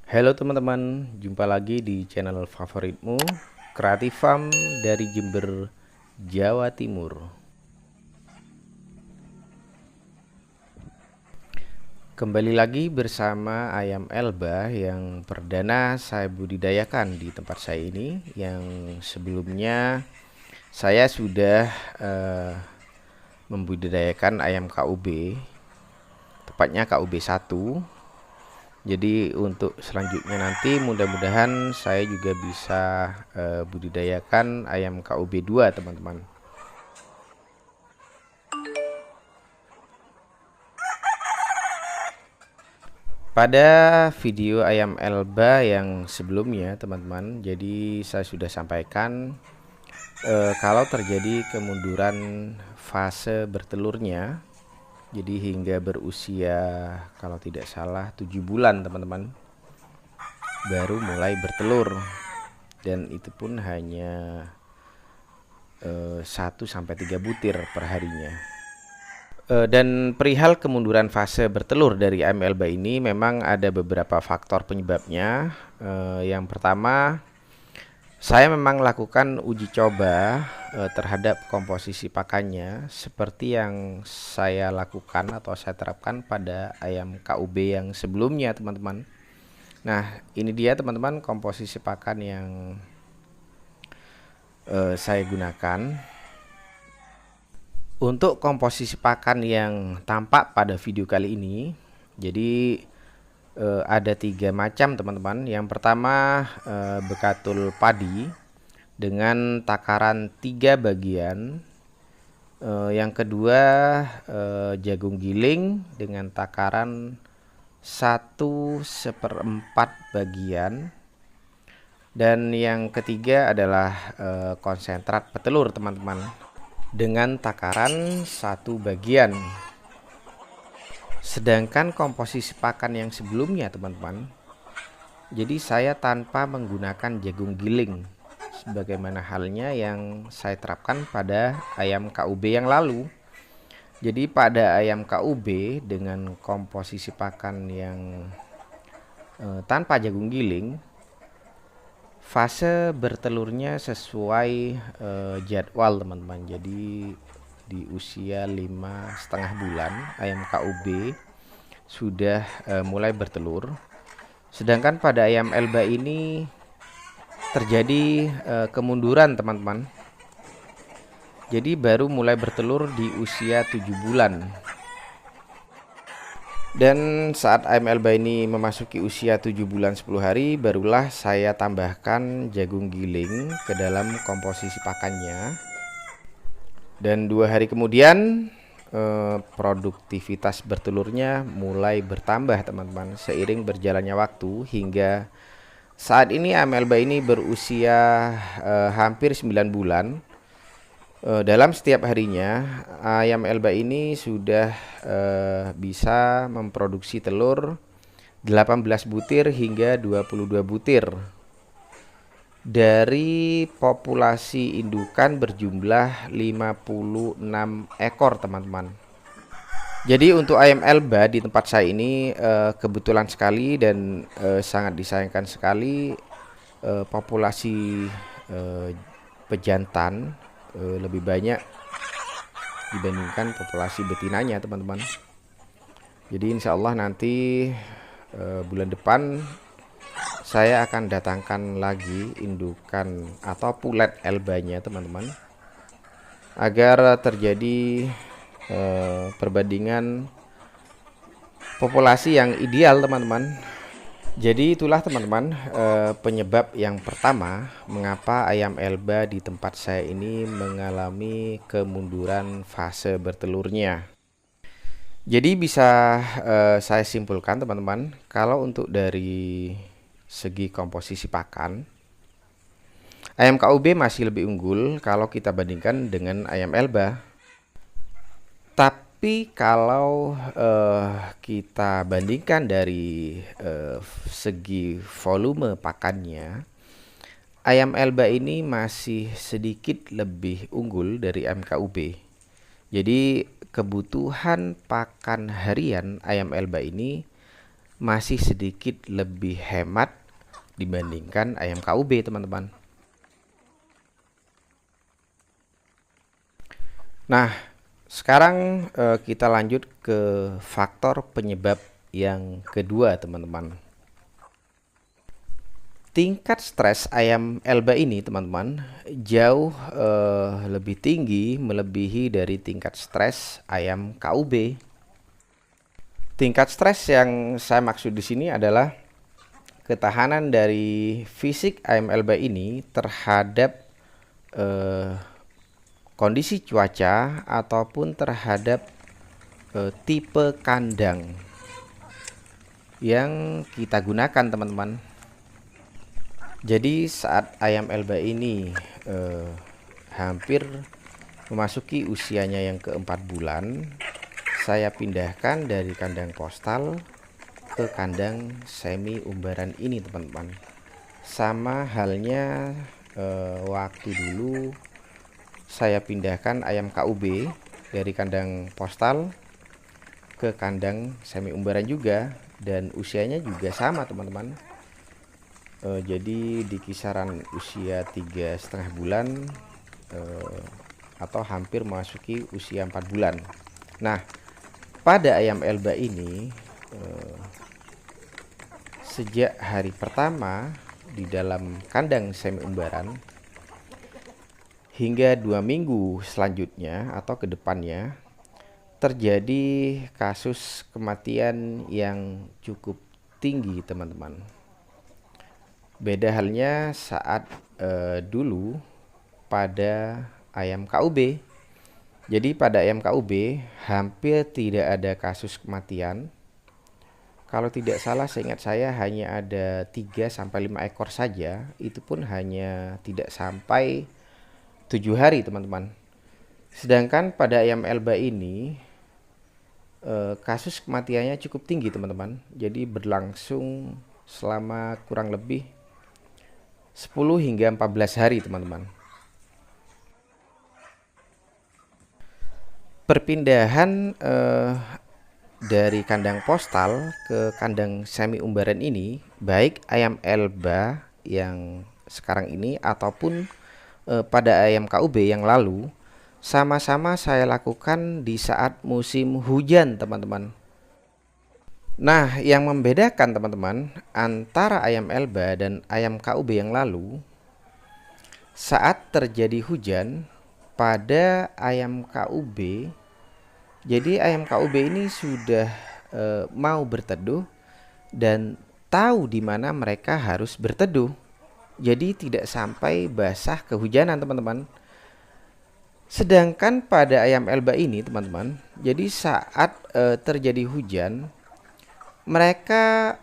Halo teman-teman, jumpa lagi di channel favoritmu, Kreatif Farm dari Jember, Jawa Timur. Kembali lagi bersama ayam Elba yang perdana saya budidayakan di tempat saya ini. Yang sebelumnya saya sudah membudidayakan ayam KUB, tepatnya KUB 1. Jadi untuk selanjutnya nanti mudah-mudahan saya juga bisa budidayakan ayam KUB 2 teman-teman. Pada video ayam Elba yang sebelumnya teman-teman, jadi saya sudah sampaikan kalau terjadi kemunduran fase bertelurnya, jadi hingga berusia kalau tidak salah 7 bulan teman-teman baru mulai bertelur, dan itu pun hanya 1-3 butir per harinya. Dan perihal kemunduran fase bertelur dari ayam Elba ini memang ada beberapa faktor penyebabnya. Yang pertama, saya memang lakukan uji coba terhadap komposisi pakannya seperti yang saya lakukan atau saya terapkan pada ayam KUB yang sebelumnya teman-teman. Nah, ini dia teman-teman komposisi pakan yang saya gunakan. Untuk komposisi pakan yang tampak pada video kali ini, jadi ada 3 macam teman-teman. Yang pertama bekatul padi dengan takaran 3 bagian. Yang kedua jagung giling dengan takaran 1/4 bagian. Dan yang ketiga adalah konsentrat petelur teman-teman dengan takaran 1 bagian. Sedangkan komposisi pakan yang sebelumnya teman-teman, jadi saya tanpa menggunakan jagung giling sebagaimana halnya yang saya terapkan pada ayam KUB yang lalu. Jadi pada ayam KUB dengan komposisi pakan yang tanpa jagung giling, fase bertelurnya sesuai jadwal teman-teman. Jadi di usia 5,5 bulan ayam KUB sudah mulai bertelur. Sedangkan pada ayam Elba ini terjadi kemunduran teman-teman. Jadi baru mulai bertelur di usia 7 bulan. Dan saat ayam Elba ini memasuki usia 7 bulan 10 hari, barulah saya tambahkan jagung giling ke dalam komposisi pakannya. Dan 2 hari kemudian produktivitas bertelurnya mulai bertambah teman-teman seiring berjalannya waktu, hingga saat ini ayam Elba ini berusia hampir 9 bulan. Dalam setiap harinya ayam Elba ini sudah bisa memproduksi telur 18 butir hingga 22 butir dari populasi indukan berjumlah 56 ekor teman-teman. Jadi untuk ayam Elba di tempat saya ini kebetulan sekali dan sangat disayangkan sekali populasi pejantan lebih banyak dibandingkan populasi betinanya teman-teman. Jadi insya Allah nanti bulan depan saya akan datangkan lagi indukan atau pulet Elbanya teman-teman, agar terjadi perbandingan populasi yang ideal teman-teman. Jadi itulah teman-teman penyebab yang pertama mengapa ayam Elba di tempat saya ini mengalami kemunduran fase bertelurnya. Jadi bisa saya simpulkan teman-teman, kalau untuk dari segi komposisi pakan, ayam KUB masih lebih unggul kalau kita bandingkan dengan ayam Elba. Tapi kalau kita bandingkan dari segi volume pakannya, ayam Elba ini masih sedikit lebih unggul dari ayam KUB. Jadi kebutuhan pakan harian ayam Elba ini masih sedikit lebih hemat dibandingkan ayam KUB, teman-teman. Nah, sekarang kita lanjut ke faktor penyebab yang kedua, teman-teman. Tingkat stres ayam Elba ini, teman-teman, jauh lebih tinggi, melebihi dari tingkat stres ayam KUB. Tingkat stres yang saya maksud di sini adalah ketahanan dari fisik ayam Elba ini terhadap kondisi cuaca ataupun terhadap tipe kandang yang kita gunakan, teman-teman. Jadi saat ayam Elba ini hampir memasuki usianya yang keempat bulan, saya pindahkan dari kandang postal ke kandang semi umbaran ini, teman-teman. Sama halnya waktu dulu saya pindahkan ayam KUB dari kandang postal ke kandang semi umbaran juga, dan usianya juga sama, teman-teman. Jadi di kisaran usia 3,5 bulan atau hampir memasuki usia 4 bulan. Nah, pada ayam Elba ini sejak hari pertama di dalam kandang semi umbaran hingga 2 minggu selanjutnya atau ke depannya terjadi kasus kematian yang cukup tinggi, teman-teman. Beda halnya saat dulu pada ayam KUB. Jadi pada ayam KUB hampir tidak ada kasus kematian. Kalau tidak salah, seingat saya hanya ada 3-5 ekor saja. Itu pun hanya tidak sampai 7 hari, teman-teman. Sedangkan pada ayam Elba ini kasus kematiannya cukup tinggi, teman-teman. Jadi berlangsung selama kurang lebih 10 hingga 14 hari, teman-teman. Perpindahan dari kandang postal ke kandang semi umbaran ini, baik ayam Elba yang sekarang ini ataupun pada ayam KUB yang lalu, sama-sama saya lakukan di saat musim hujan, teman-teman. Nah, yang membedakan, teman-teman, antara ayam Elba dan ayam KUB yang lalu, saat terjadi hujan pada ayam KUB, jadi ayam KUB ini sudah mau berteduh dan tahu di mana mereka harus berteduh. Jadi tidak sampai basah kehujanan, teman-teman. Sedangkan pada ayam Elba ini, teman-teman, jadi saat terjadi hujan, mereka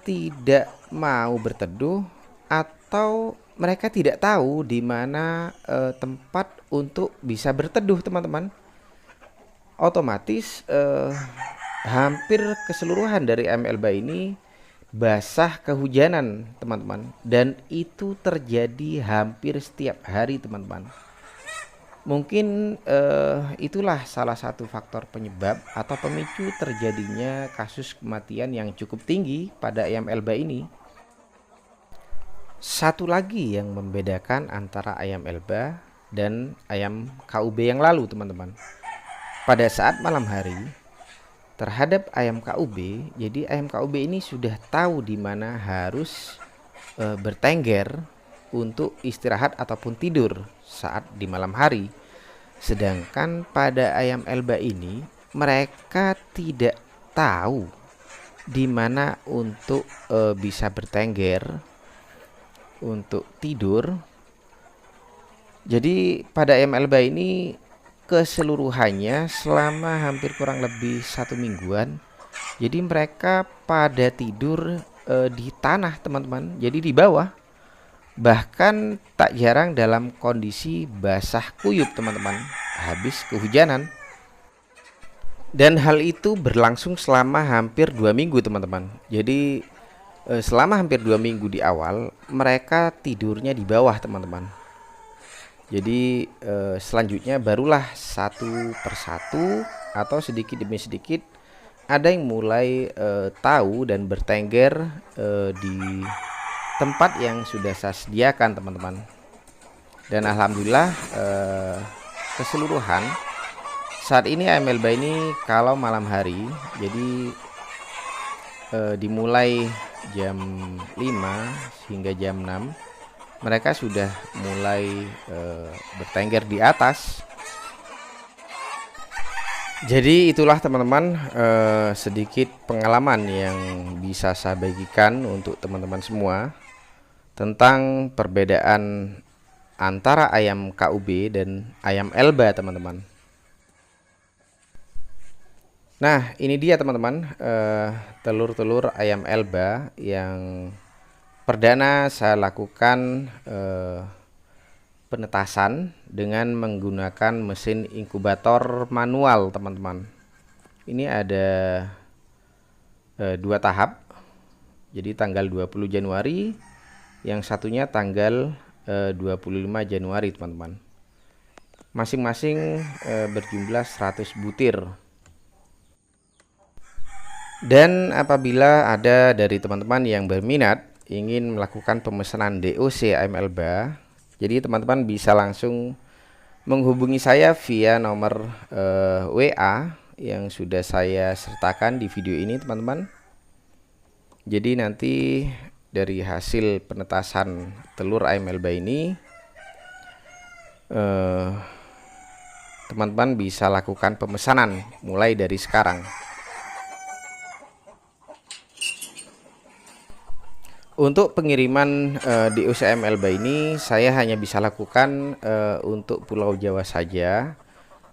tidak mau berteduh atau mereka tidak tahu di mana tempat untuk bisa berteduh, teman-teman. Otomatis hampir keseluruhan dari ayam Elba ini basah kehujanan, teman-teman, dan itu terjadi hampir setiap hari, teman-teman. Mungkin itulah salah satu faktor penyebab atau pemicu terjadinya kasus kematian yang cukup tinggi pada ayam Elba ini. Satu lagi yang membedakan antara ayam Elba dan ayam KUB yang lalu, teman-teman. Pada saat malam hari, terhadap ayam KUB, jadi ayam KUB ini sudah tahu di mana harus bertengger untuk istirahat ataupun tidur saat di malam hari. Sedangkan pada ayam Elba ini mereka tidak tahu di mana untuk bisa bertengger untuk tidur. Jadi pada ayam Elba ini keseluruhannya selama hampir kurang lebih 1 mingguan, jadi mereka pada tidur di tanah, teman-teman. Jadi di bawah, bahkan tak jarang dalam kondisi basah kuyup, teman-teman, habis kehujanan. Dan hal itu berlangsung selama hampir 2 minggu, teman-teman. Jadi selama hampir 2 minggu di awal mereka tidurnya di bawah, teman-teman. Jadi selanjutnya barulah satu persatu atau sedikit demi sedikit ada yang mulai tahu dan bertengger di tempat yang sudah saya sediakan teman-teman. Dan alhamdulillah keseluruhan saat ini AML Bay ini kalau malam hari, jadi dimulai jam 5 hingga jam 6 mereka sudah mulai bertengger di atas. Jadi itulah teman-teman sedikit pengalaman yang bisa saya bagikan untuk teman-teman semua tentang perbedaan antara ayam KUB dan ayam Elba teman-teman. Nah ini dia teman-teman telur-telur ayam Elba yang perdana saya lakukan penetasan dengan menggunakan mesin inkubator manual teman-teman. Ini ada 2 tahap. Jadi tanggal 20 Januari, yang satunya tanggal 25 Januari teman-teman. Masing-masing berjumlah 100 butir. Dan apabila ada dari teman-teman yang berminat ingin melakukan pemesanan DOC ayam Elba, jadi teman-teman bisa langsung menghubungi saya via nomor WA yang sudah saya sertakan di video ini teman-teman. Jadi nanti dari hasil penetasan telur ayam Elba ini teman-teman bisa lakukan pemesanan mulai dari sekarang. Untuk pengiriman di UCM Elba ini saya hanya bisa lakukan untuk Pulau Jawa saja.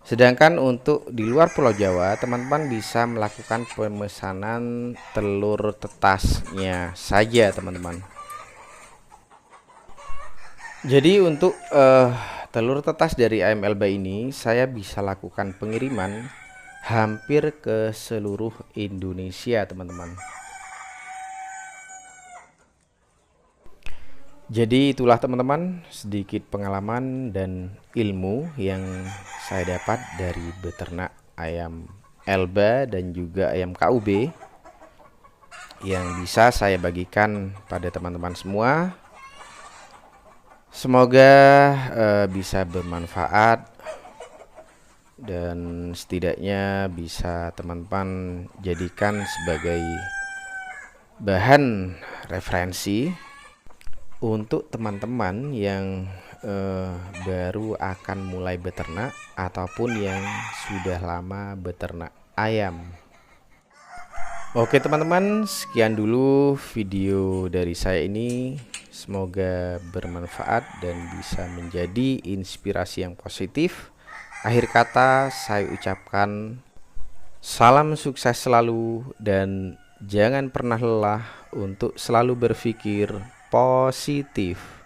Sedangkan untuk di luar Pulau Jawa teman-teman bisa melakukan pemesanan telur tetasnya saja teman-teman. Jadi untuk telur tetas dari ayam Elba ini saya bisa lakukan pengiriman hampir ke seluruh Indonesia teman-teman. Jadi itulah teman-teman sedikit pengalaman dan ilmu yang saya dapat dari beternak ayam Elba dan juga ayam KUB yang bisa saya bagikan pada teman-teman semua. Semoga bisa bermanfaat dan setidaknya bisa teman-teman jadikan sebagai bahan referensi untuk teman-teman yang baru akan mulai beternak ataupun yang sudah lama beternak ayam. Oke teman-teman, sekian dulu video dari saya ini. Semoga bermanfaat dan bisa menjadi inspirasi yang positif. Akhir kata saya ucapkan salam sukses selalu dan jangan pernah lelah untuk selalu berpikir positif.